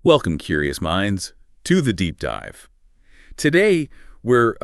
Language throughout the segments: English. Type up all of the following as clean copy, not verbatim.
Welcome, curious minds, to the deep dive. Today, we're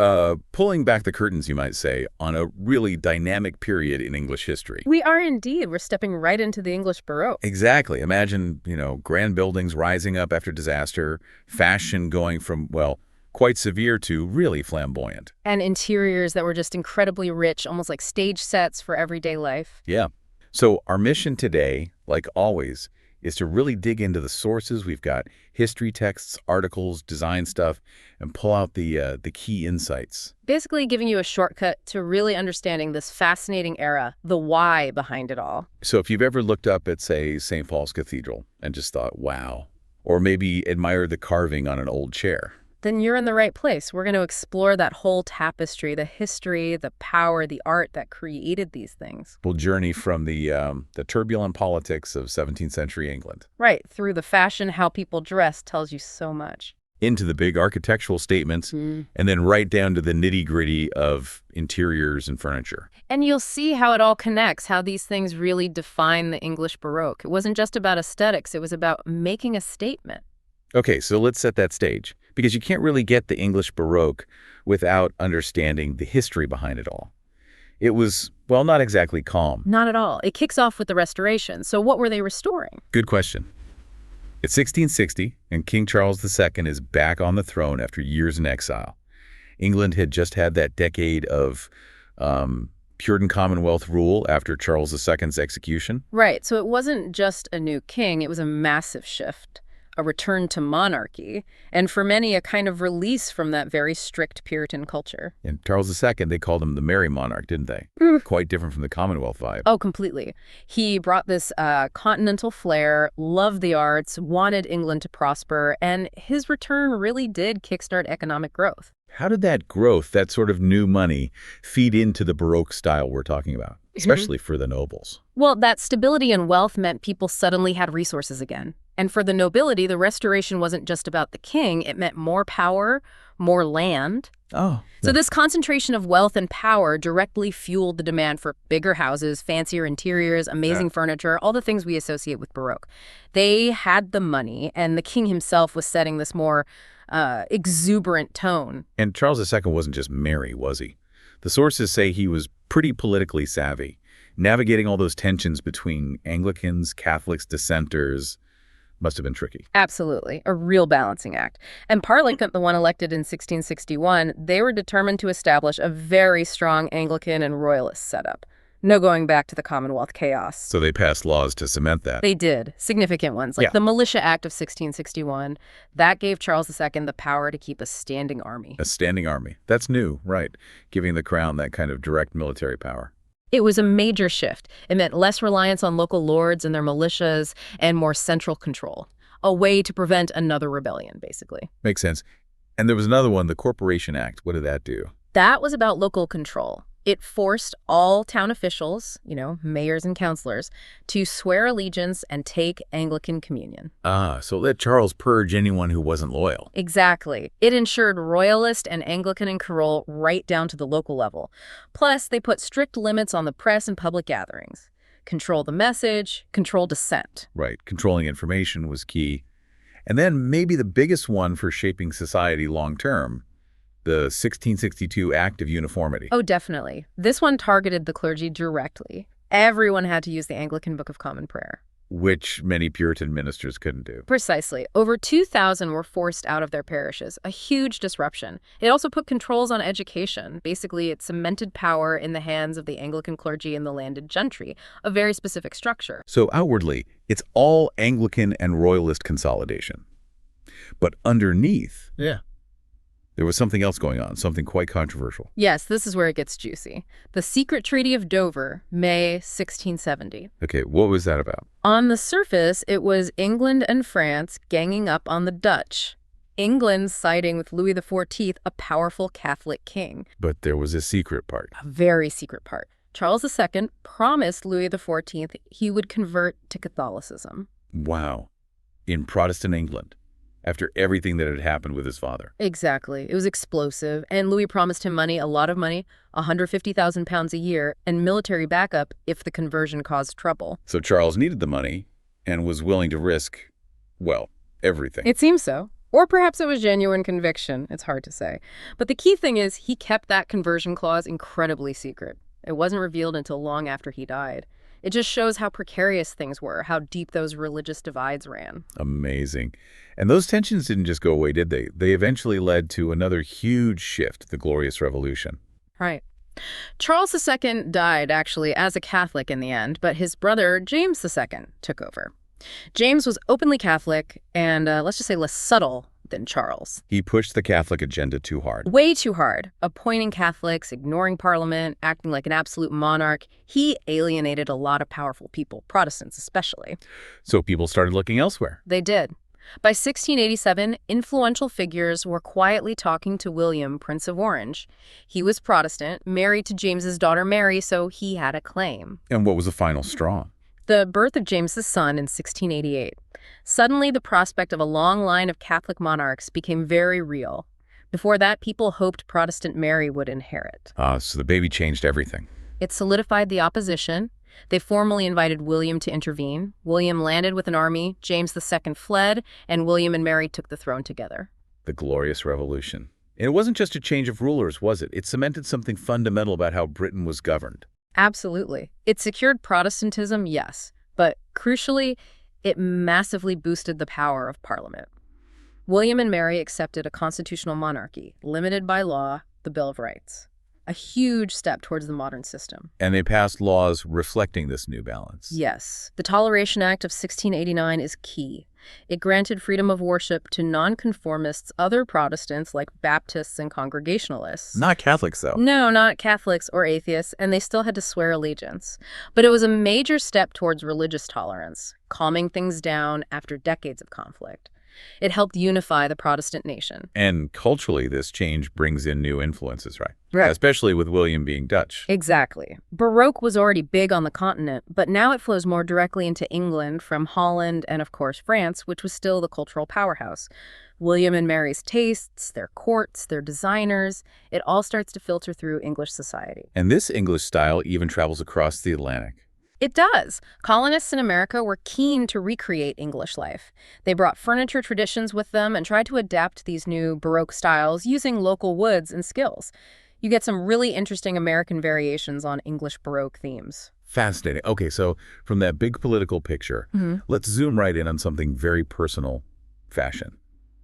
pulling back the curtains, you might say, on a really dynamic period in English history. We are indeed. We're stepping right into the English Baroque. Exactly. Imagine, grand buildings rising up after disaster, fashion going from, well, quite severe to really flamboyant. And interiors that were just incredibly rich, almost like stage sets for everyday life. Yeah. So our mission today, like always, is to really dig into the sources. We've got history texts, articles, design stuff, and pull out the key insights. Basically giving you a shortcut to really understanding this fascinating era, the why behind it all. So if you've ever looked up at, say, St. Paul's Cathedral and just thought, wow, or maybe admired the carving on an old chair, then you're in the right place. We're going to explore that whole tapestry, the history, the power, the art that created these things. we'll journey from the turbulent politics of 17th century England Right, through the fashion, how people dress tells you so much. into the big architectural statements, and then right down to the nitty-gritty of interiors and furniture. And you'll see how it all connects, how these things really define the English Baroque. It wasn't just about aesthetics, it was about making a statement. Okay, so let's set that stage, because you can't really get the English Baroque without understanding the history behind it all. It was, well, not exactly calm. Not at all. It kicks off with the Restoration. So what were they restoring? Good question. It's 1660, and King Charles II is back on the throne after years in exile. England had just had that decade of Puritan Commonwealth rule after Charles II's execution. Right. So it wasn't just a new king. It was a massive shift, a return to monarchy, and for many, a kind of release from that very strict Puritan culture. And Charles II, they called him the Merry Monarch, didn't they? Quite different from the Commonwealth vibe. Oh, completely. He brought this continental flair, loved the arts, wanted England to prosper, and his return really did kickstart economic growth. How did that growth, that sort of new money, feed into the Baroque style we're talking about, especially for the nobles? Well, that stability and wealth meant people suddenly had resources again. And for the nobility, the Restoration wasn't just about the king. It meant more power, more land. Oh. So this concentration of wealth and power directly fueled the demand for bigger houses, fancier interiors, amazing furniture, all the things we associate with Baroque. They had the money, and the king himself was setting this more exuberant tone. And Charles II wasn't just merry, was he? The sources say he was pretty politically savvy, navigating all those tensions between Anglicans, Catholics, dissenters. Must have been tricky. Absolutely. A real balancing act. And Parliament, the one elected in 1661, they were determined to establish a very strong Anglican and Royalist setup. No going back to the Commonwealth chaos. So they passed laws to cement that. They did. Significant ones, like the Militia Act of 1661. That gave Charles II the power to keep a standing army. A standing army. That's new, right? Giving the crown that kind of direct military power. It was a major shift. It meant less reliance on local lords and their militias and more central control. A way to prevent another rebellion, basically. Makes sense. And there was another one, the Corporation Act. What did that do? That was about local control. It forced all town officials, mayors and councilors, to swear allegiance and take Anglican communion. Ah, so let Charles purge anyone who wasn't loyal. Exactly. It ensured royalist and Anglican control right down to the local level. Plus, they put strict limits on the press and public gatherings. Control the message, control dissent. Right. Controlling information was key. And then maybe the biggest one for shaping society long term, the 1662 Act of Uniformity. Oh, definitely. This one targeted the clergy directly. Everyone had to use the Anglican Book of Common Prayer. Which many Puritan ministers couldn't do. Precisely. Over 2,000 were forced out of their parishes, a huge disruption. It also put controls on education. Basically, it cemented power in the hands of the Anglican clergy and the landed gentry, a very specific structure. So outwardly, it's all Anglican and Royalist consolidation. But underneath, there was something else going on, something quite controversial. Yes, this is where it gets juicy. The Secret Treaty of Dover, May 1670. Okay, what was that about? On the surface, it was England and France ganging up on the Dutch. England siding with Louis XIV, a powerful Catholic king. But there was a secret part. A very secret part. Charles II promised Louis XIV he would convert to Catholicism. Wow. In Protestant England, after everything that had happened with his father. Exactly. It was explosive, and Louis promised him money, a lot of money, 150,000 pounds a year, and military backup if the conversion caused trouble. So Charles needed the money and was willing to risk, well, everything. It seems so. Or perhaps it was genuine conviction. It's hard to say. But the key thing is he kept that conversion clause incredibly secret. It wasn't revealed until long after he died. It just shows how precarious things were, how deep those religious divides ran. Amazing. And those tensions didn't just go away, did they? They eventually led to another huge shift, the Glorious Revolution. Right. Charles II died, actually, as a Catholic in the end, but his brother, James II, took over. James was openly Catholic and, let's just say, less subtle than Charles. He pushed the Catholic agenda too hard. Way too hard. Appointing Catholics, ignoring Parliament, acting like an absolute monarch. He alienated a lot of powerful people, Protestants especially. So people started looking elsewhere. They did. By 1687, influential figures were quietly talking to William, Prince of Orange. He was Protestant, married to James's daughter Mary, so he had a claim. And what was the final straw? The birth of James's son in 1688. Suddenly, the prospect of a long line of Catholic monarchs became very real. Before that, people hoped Protestant Mary would inherit. So the baby changed everything. It solidified the opposition. They formally invited William to intervene. William landed with an army, James II fled, and William and Mary took the throne together. The Glorious Revolution. And it wasn't just a change of rulers, was it? It cemented something fundamental about how Britain was governed. Absolutely. It secured Protestantism, yes, but crucially, it massively boosted the power of Parliament. William and Mary accepted a constitutional monarchy, limited by law, the Bill of Rights. A huge step towards the modern system. And they passed laws reflecting this new balance. Yes. The Toleration Act of 1689 is key. It granted freedom of worship to nonconformists, other Protestants like Baptists and Congregationalists. Not Catholics, though. No, not Catholics or atheists, and they still had to swear allegiance. But it was a major step towards religious tolerance, calming things down after decades of conflict. It helped unify the Protestant nation. And culturally, this change brings in new influences, right? Right. Especially with William being Dutch. Exactly. Baroque was already big on the continent, but now it flows more directly into England from Holland and, of course, France, which was still the cultural powerhouse. William and Mary's tastes, their courts, their designers, it all starts to filter through English society. And this English style even travels across the Atlantic. It does. Colonists in America were keen to recreate English life. They brought furniture traditions with them and tried to adapt these new Baroque styles using local woods and skills. You get some really interesting American variations on English Baroque themes. Fascinating. Okay, so from that big political picture, let's zoom right in on something very personal, fashion.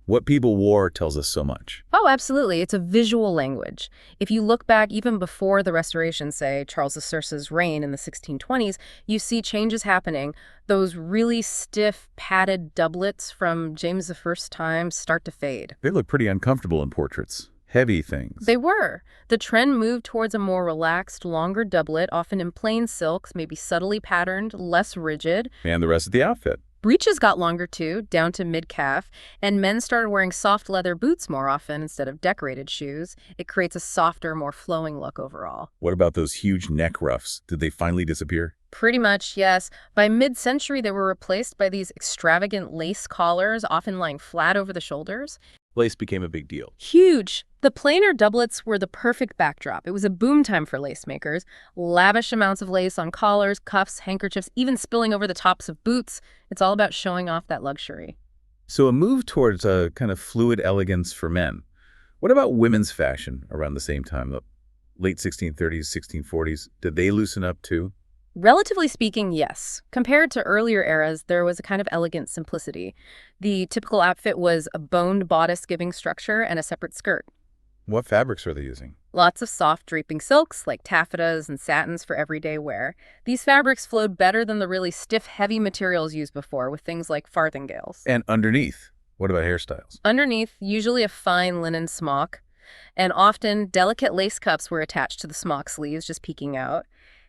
What people wore tells us so much. Oh, absolutely. It's a visual language. If you look back even before the Restoration, say, Charles II's reign in the 1620s, you see changes happening. Those really stiff, padded doublets from James I's time start to fade. They look pretty uncomfortable in portraits. Heavy things. They were. The trend moved towards a more relaxed, longer doublet, often in plain silks, maybe subtly patterned, less rigid. And the rest of the outfit. Breeches got longer too, down to mid-calf, and men started wearing soft leather boots more often instead of decorated shoes. It creates a softer, more flowing look overall. What about those huge neck ruffs? Did they finally disappear? Pretty much, yes. By mid-century, they were replaced by these extravagant lace collars, often lying flat over the shoulders. Lace became a big deal. Huge. The plainer doublets were the perfect backdrop. It was a boom time for lace makers. Lavish amounts of lace on collars, cuffs, handkerchiefs, even spilling over the tops of boots. It's all about showing off that luxury. So a move towards a kind of fluid elegance for men. What about women's fashion around the same time? The late 1630s, 1640s, did they loosen up too? Relatively speaking, yes. Compared to earlier eras, there was a kind of elegant simplicity. The typical outfit was a boned bodice-giving structure and a separate skirt. What fabrics are they using? Lots of soft draping silks, like taffetas and satins for everyday wear. These fabrics flowed better than the really stiff, heavy materials used before, with things like farthingales. And underneath, what about hairstyles? Underneath, usually a fine linen smock, and often delicate lace cups were attached to the smock sleeves, just peeking out.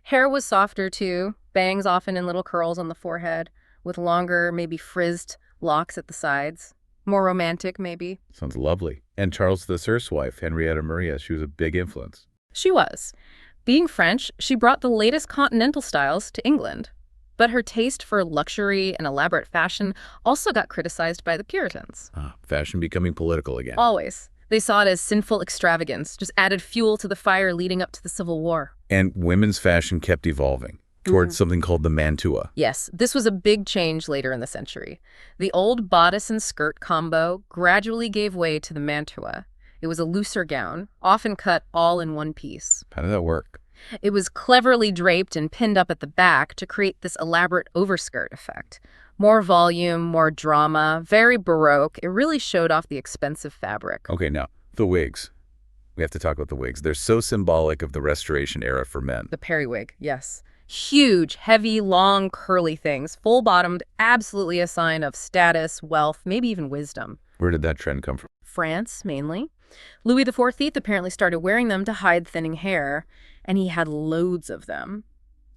Hair was softer, too, bangs often in little curls on the forehead, with longer, maybe frizzed locks at the sides. More romantic, maybe. Sounds lovely. And Charles II's wife, Henrietta Maria, she was a big influence. She was. Being French, she brought the latest continental styles to England. But her taste for luxury and elaborate fashion also got criticized by the Puritans. Fashion becoming political again. Always. They saw it as sinful extravagance, just added fuel to the fire leading up to the Civil War. And women's fashion kept evolving. towards something called the mantua. Yes, this was a big change later in the century. The old bodice and skirt combo gradually gave way to the mantua. It was a looser gown, often cut all in one piece. How did that work? It was cleverly draped and pinned up at the back to create this elaborate overskirt effect. More volume, more drama, very Baroque. It really showed off the expensive fabric. Okay, now, the wigs. We have to talk about the wigs. They're so symbolic of the Restoration era for men. The periwig, yes. Huge, heavy, long, curly things, full-bottomed, absolutely a sign of status, wealth, maybe even wisdom. Where did that trend come from? France, mainly. Louis XIV apparently started wearing them to hide thinning hair, and he had loads of them.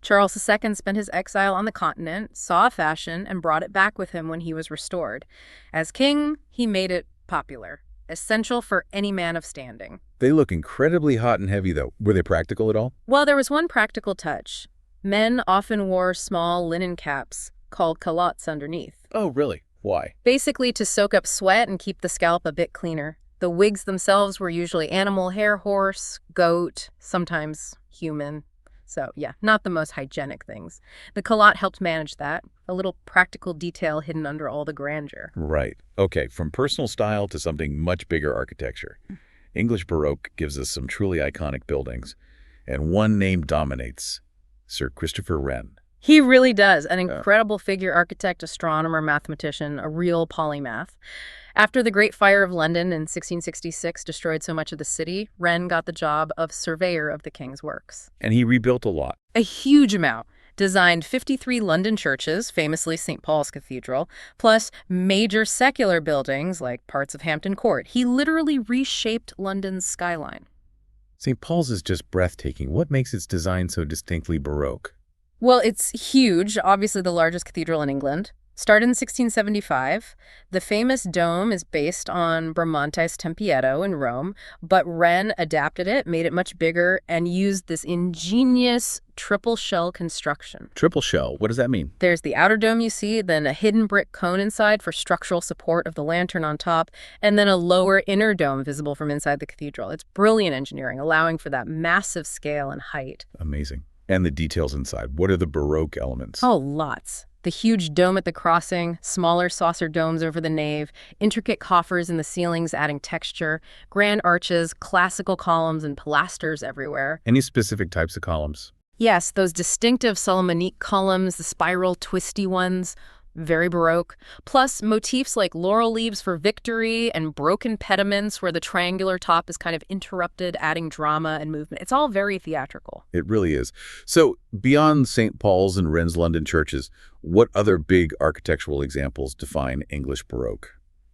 Charles II spent his exile on the continent, saw fashion, and brought it back with him when he was restored. As king, he made it popular, essential for any man of standing. They look incredibly hot and heavy, though. Were they practical at all? Well, there was one practical touch. Men often wore small linen caps called culottes underneath. Oh, really? Why? Basically to soak up sweat and keep the scalp a bit cleaner. The wigs themselves were usually animal hair, horse, goat, sometimes human. So, yeah, not the most hygienic things. The culotte helped manage that, a little practical detail hidden under all the grandeur. Right. Okay, from personal style to something much bigger architecture. English Baroque gives us some truly iconic buildings, and one name dominates: Sir Christopher Wren. He really does. An incredible figure, architect, astronomer, mathematician, a real polymath. After the Great Fire of London in 1666 destroyed so much of the city, Wren got the job of surveyor of the king's works. And he rebuilt a lot. A huge amount. Designed 53 London churches, famously St. Paul's Cathedral, plus major secular buildings like parts of Hampton Court. He literally reshaped London's skyline. St. Paul's is just breathtaking. What makes its design so distinctly Baroque? Well, it's huge, obviously the largest cathedral in England. Started in 1675, the famous dome is based on Bramante's Tempietto in Rome, but Wren adapted it, made it much bigger, and used this ingenious triple shell construction. Triple shell, what does that mean? There's the outer dome you see, then a hidden brick cone inside for structural support of the lantern on top, and then a lower inner dome visible from inside the cathedral. It's brilliant engineering, allowing for that massive scale and height. Amazing. And the details inside. What are the Baroque elements? Oh, lots. The huge dome at the crossing, smaller saucer domes over the nave, intricate coffers in the ceilings adding texture, grand arches, classical columns, and pilasters everywhere. Any specific types of columns? Yes, those distinctive Solomonic columns, the spiral, twisty ones, very Baroque, plus motifs like laurel leaves for victory and broken pediments where the triangular top is kind of interrupted, adding drama and movement. It's all very theatrical. It really is. So beyond St. Paul's and Wren's London churches, what other big architectural examples define English Baroque?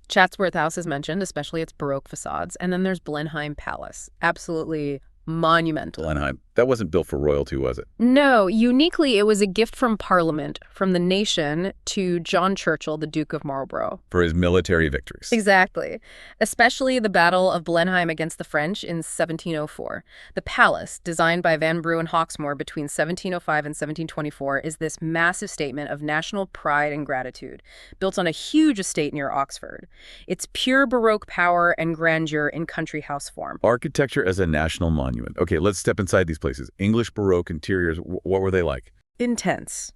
Chatsworth House is mentioned, especially its Baroque facades. And then there's Blenheim Palace. Absolutely monumental. Blenheim. That wasn't built for royalty, was it? No, uniquely, it was a gift from Parliament, from the nation, to John Churchill, the Duke of Marlborough. For his military victories. Exactly. Especially the Battle of Blenheim against the French in 1704. The palace, designed by Vanbrugh and Hawksmoor between 1705 and 1724, is this massive statement of national pride and gratitude, built on a huge estate near Oxford. It's pure Baroque power and grandeur in country house form. Architecture as a national monument. Okay, let's step inside these places. English Baroque interiors, what were they like? Intense.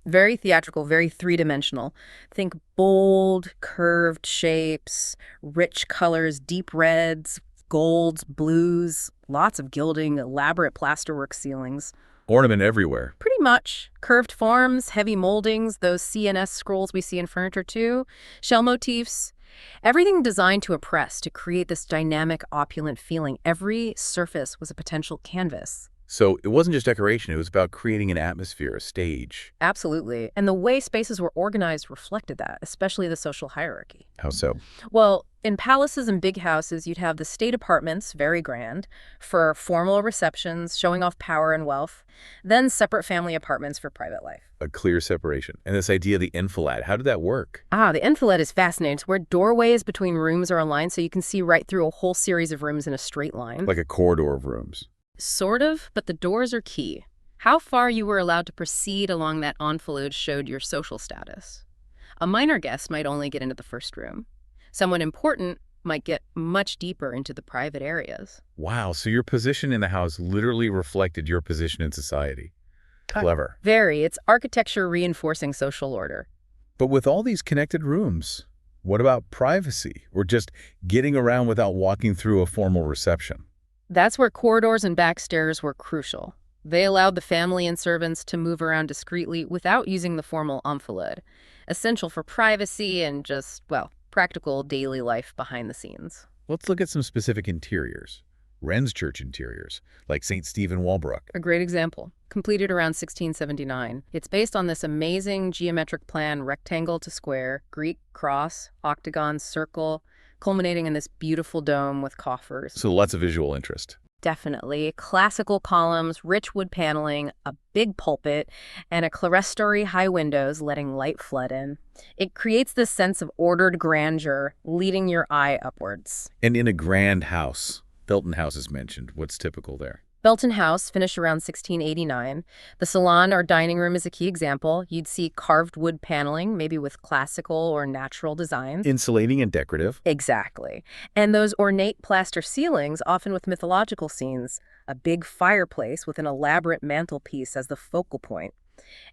Very theatrical, very three-dimensional. Think bold, curved shapes, rich colors, deep reds, golds, blues, lots of gilding, elaborate plasterwork ceilings. Ornament everywhere. Pretty much. Curved forms, heavy moldings, those CNS scrolls we see in furniture too, shell motifs. Everything designed to impress, to create this dynamic, opulent feeling. Every surface was a potential canvas. So it wasn't just decoration, it was about creating an atmosphere, a stage. Absolutely. And the way spaces were organized reflected that, especially the social hierarchy. How so? Well, in palaces and big houses, you'd have the state apartments, very grand, for formal receptions, showing off power and wealth, then separate family apartments for private life. A clear separation. And this idea of the enfilade, how did that work? The enfilade is fascinating. It's where doorways between rooms are aligned so you can see right through a whole series of rooms in a straight line. Like a corridor of rooms. Sort of, but the doors are key. How far you were allowed to proceed along that enfilade showed your social status. A minor guest might only get into the first room. Someone important might get much deeper into the private areas. Wow, so your position in the house literally reflected your position in society. Clever. Very. It's architecture reinforcing social order. But with all these connected rooms, what about privacy or just getting around without walking through a formal reception? That's where corridors and back stairs were crucial. They allowed the family and servants to move around discreetly without using the formal enfilade, essential for privacy and just, well, practical daily life behind the scenes. Let's look at some specific interiors. Wren's church interiors, like St. Stephen Walbrook. A great example, completed around 1679. It's based on this amazing geometric plan, rectangle to square, Greek cross, octagon, circle, culminating in this beautiful dome with coffers. So lots of visual interest. Definitely. Classical columns, rich wood paneling, a big pulpit, and a clerestory high windows letting light flood in. It creates this sense of ordered grandeur, leading your eye upwards. And in a grand house, Belton House is mentioned. What's typical there? Belton House finished around 1689. The salon or dining room is a key example. You'd see carved wood paneling, maybe with classical or natural designs. Insulating and decorative. Exactly. And those ornate plaster ceilings, often with mythological scenes, a big fireplace with an elaborate mantelpiece as the focal point.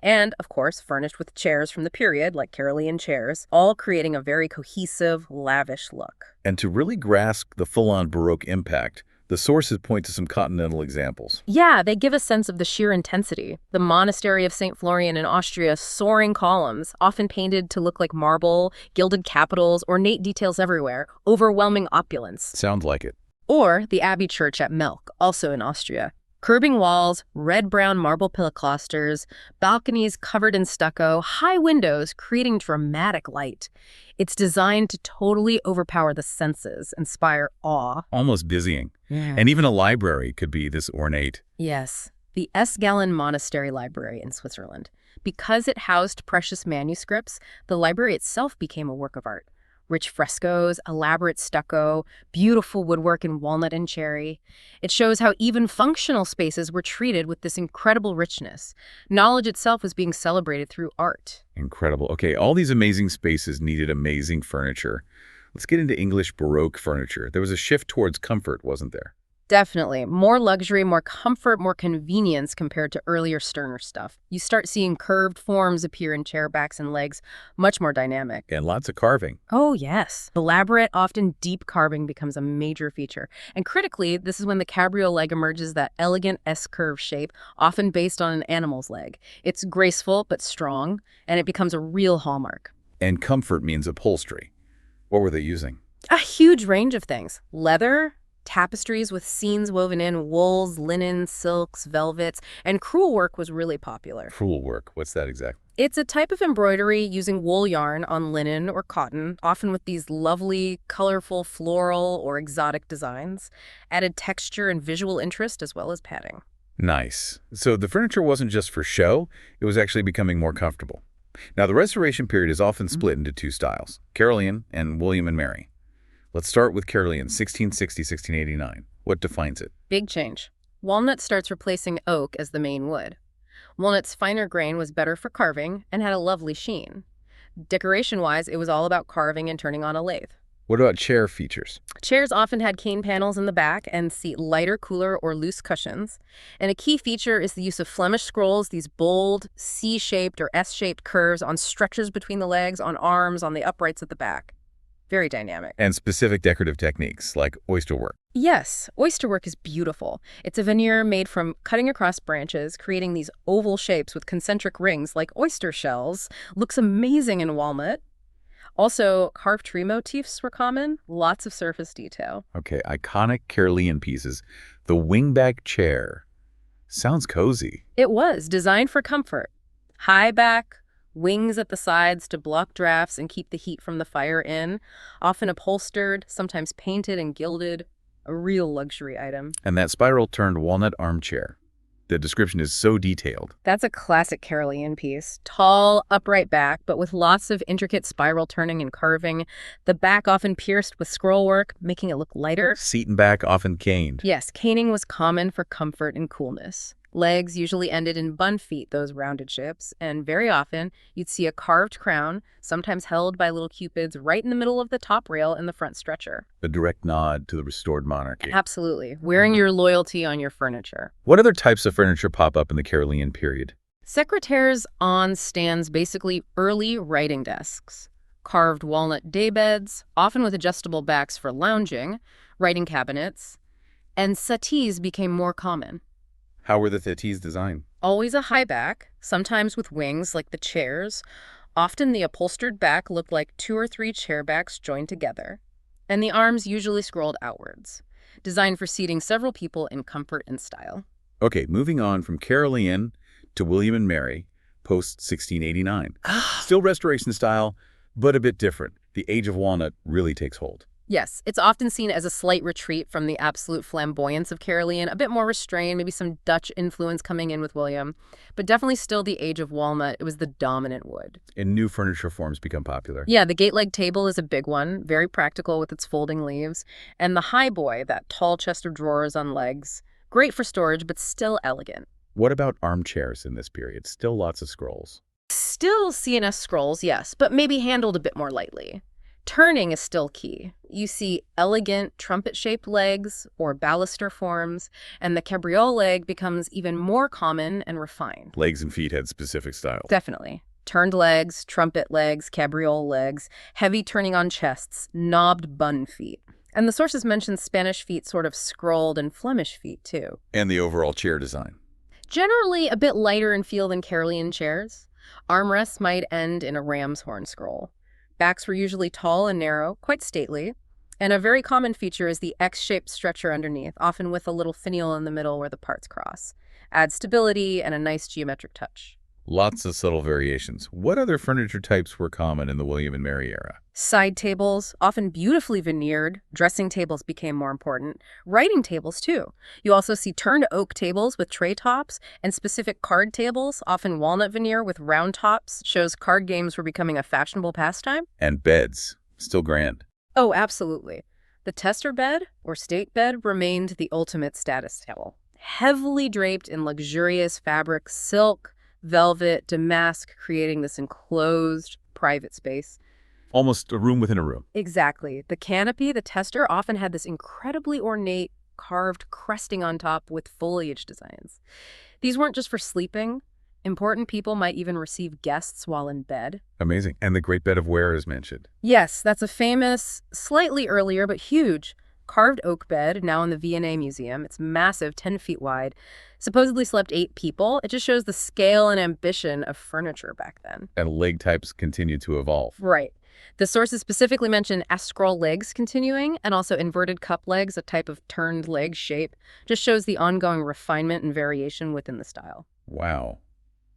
And, of course, furnished with chairs from the period, like Carolean chairs, all creating a very cohesive, lavish look. And to really grasp the full-on Baroque impact, the sources point to some continental examples. Yeah, they give a sense of the sheer intensity. The monastery of St. Florian in Austria, soaring columns, often painted to look like marble, gilded capitals, ornate details everywhere, overwhelming opulence. Sounds like it. Or the Abbey Church at Melk, also in Austria. Curbing walls, red-brown marble pilasters, balconies covered in stucco, high windows creating dramatic light. It's designed to totally overpower the senses, inspire awe. Almost dizzying. Yeah. And even a library could be this ornate. Yes, the S. Gallen Monastery Library in Switzerland. Because it housed precious manuscripts, the library itself became a work of art. Rich frescoes, elaborate stucco, beautiful woodwork in walnut and cherry. It shows how even functional spaces were treated with this incredible richness. Knowledge itself was being celebrated through art. Incredible. Okay, all these amazing spaces needed amazing furniture. Let's get into English Baroque furniture. There was a shift towards comfort, wasn't there? Definitely. More luxury, more comfort, more convenience compared to earlier sterner stuff. You start seeing curved forms appear in chair backs and legs, much more dynamic. And lots of carving. Oh, yes. Elaborate, often deep carving becomes a major feature. And critically, this is when the cabriole leg emerges, that elegant S-curve shape, often based on an animal's leg. It's graceful but strong, and it becomes a real hallmark. And comfort means upholstery. What were they using? A huge range of things. Leather, tapestries with scenes woven in, wools, linen, silks, velvets, and crewel work was really popular. Crewel work. What's that exactly? It's a type of embroidery using wool yarn on linen or cotton, often with these lovely, colorful, floral or exotic designs, added texture and visual interest as well as padding. Nice. So the furniture wasn't just for show, it was actually becoming more comfortable. Now, the Restoration period is often split into two styles, Carolean and William and Mary. Let's start with Carolean, 1660-1689. What defines it? Big change. Walnut starts replacing oak as the main wood. Walnut's finer grain was better for carving and had a lovely sheen. Decoration-wise, it was all about carving and turning on a lathe. What about chair features? Chairs often had cane panels in the back and seat lighter, cooler, or loose cushions. And a key feature is the use of Flemish scrolls, these bold, C-shaped or S-shaped curves on stretchers between the legs, on arms, on the uprights at the back. Very dynamic. And specific decorative techniques, like oyster work. Yes, oyster work is beautiful. It's a veneer made from cutting across branches, creating these oval shapes with concentric rings like oyster shells. Looks amazing in walnut. Also, carved tree motifs were common. Lots of surface detail. Okay, iconic Carolean pieces. The wingback chair. Sounds cozy. It was designed for comfort. High back, wings at the sides to block drafts and keep the heat from the fire in, often upholstered, sometimes painted and gilded, a real luxury item. And that spiral-turned walnut armchair. The description is so detailed. That's a classic Carolean piece. Tall, upright back, but with lots of intricate spiral turning and carving. The back often pierced with scroll work, making it look lighter. Seat and back often caned. Yes, caning was common for comfort and coolness. Legs usually ended in bun feet, those rounded shapes, and very often you'd see a carved crown, sometimes held by little cupids, right in the middle of the top rail in the front stretcher. A direct nod to the restored monarchy. Absolutely. Wearing your loyalty on your furniture. What other types of furniture pop up in the Carolean period? Secretaires on stands, basically early writing desks. Carved walnut daybeds, often with adjustable backs for lounging, writing cabinets, and settees became more common. How were the settees designed? Always a high back, sometimes with wings like the chairs. Often the upholstered back looked like two or three chair backs joined together, and the arms usually scrolled outwards, designed for seating several people in comfort and style. Okay, moving on from Carolean to William and Mary, post-1689. Still restoration style, but a bit different. The age of walnut really takes hold. Yes, it's often seen as a slight retreat from the absolute flamboyance of Carolean, a bit more restrained, maybe some Dutch influence coming in with William, but definitely still the age of walnut. It was the dominant wood. And new furniture forms become popular. Yeah, the gate-leg table is a big one, very practical with its folding leaves, and the highboy, that tall chest of drawers on legs, great for storage, but still elegant. What about armchairs in this period? Still lots of scrolls. Still CNS scrolls, yes, but maybe handled a bit more lightly. Turning is still key. You see elegant trumpet-shaped legs or baluster forms, and the cabriole leg becomes even more common and refined. Legs and feet had specific styles. Definitely. Turned legs, trumpet legs, cabriole legs, heavy turning on chests, knobbed bun feet. And the sources mention Spanish feet sort of scrolled and Flemish feet, too. And the overall chair design. Generally a bit lighter in feel than Carolean chairs. Armrests might end in a ram's horn scroll. Backs were usually tall and narrow, quite stately. And a very common feature is the X-shaped stretcher underneath, often with a little finial in the middle where the parts cross. Adds stability and a nice geometric touch. Lots of subtle variations. What other furniture types were common in the William and Mary era? Side tables, often beautifully veneered. Dressing tables became more important. Writing tables, too. You also see turned oak tables with tray tops and specific card tables, often walnut veneer with round tops. Shows card games were becoming a fashionable pastime. And beds. Still grand. Oh, absolutely. The tester bed, or state bed, remained the ultimate status symbol. Heavily draped in luxurious fabric, silk, velvet, damask, creating this enclosed private space. Almost a room within a room. Exactly. The canopy, the tester, often had this incredibly ornate, carved cresting on top with foliage designs. These weren't just for sleeping. Important people might even receive guests while in bed. Amazing. And the great bed of ware is mentioned. Yes, that's a famous, slightly earlier but huge, carved oak bed, now in the V&A Museum. It's massive, 10 feet wide. Supposedly slept 8 people. It just shows the scale and ambition of furniture back then. And leg types continue to evolve. Right. The sources specifically mention astral legs continuing, and also inverted cup legs, a type of turned leg shape. Just shows the ongoing refinement and variation within the style. Wow.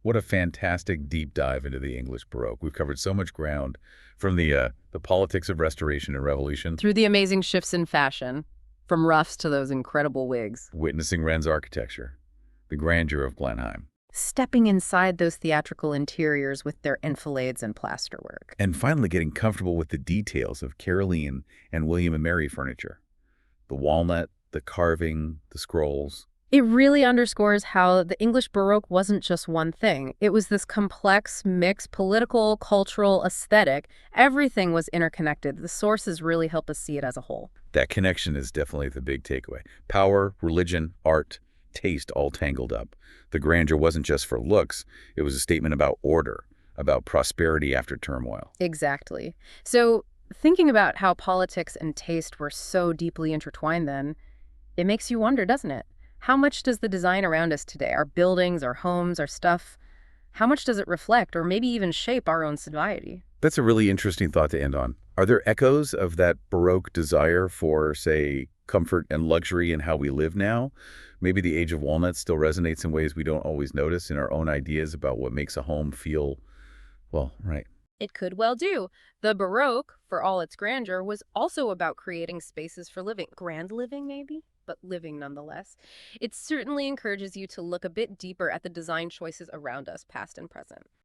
What a fantastic deep dive into the English Baroque. We've covered so much ground, from the politics of Restoration and Revolution, Through the amazing shifts in fashion, from ruffs to those incredible wigs. witnessing Wren's architecture, the grandeur of Blenheim, Stepping inside those theatrical interiors with their enfilades and plasterwork. and finally getting comfortable with the details of Carolean and William and Mary furniture. The walnut, the carving, the scrolls. It really underscores how the English Baroque wasn't just one thing. It was this complex mix, political, cultural, aesthetic. Everything was interconnected. The sources really help us see it as a whole. That connection is definitely the big takeaway. Power, religion, art, taste all tangled up. The grandeur wasn't just for looks. It was a statement about order, about prosperity after turmoil. Exactly. So thinking about how politics and taste were so deeply intertwined then, it makes you wonder, doesn't it? How much does the design around us today, our buildings, our homes, our stuff, how much does it reflect or maybe even shape our own society? That's a really interesting thought to end on. Are there echoes of that Baroque desire for, say, comfort and luxury in how we live now? Maybe the age of walnut still resonates in ways we don't always notice in our own ideas about what makes a home feel, well, right. It could well do. The Baroque, for all its grandeur, was also about creating spaces for living. Grand living, maybe? But living nonetheless. It certainly encourages you to look a bit deeper at the design choices around us, past and present.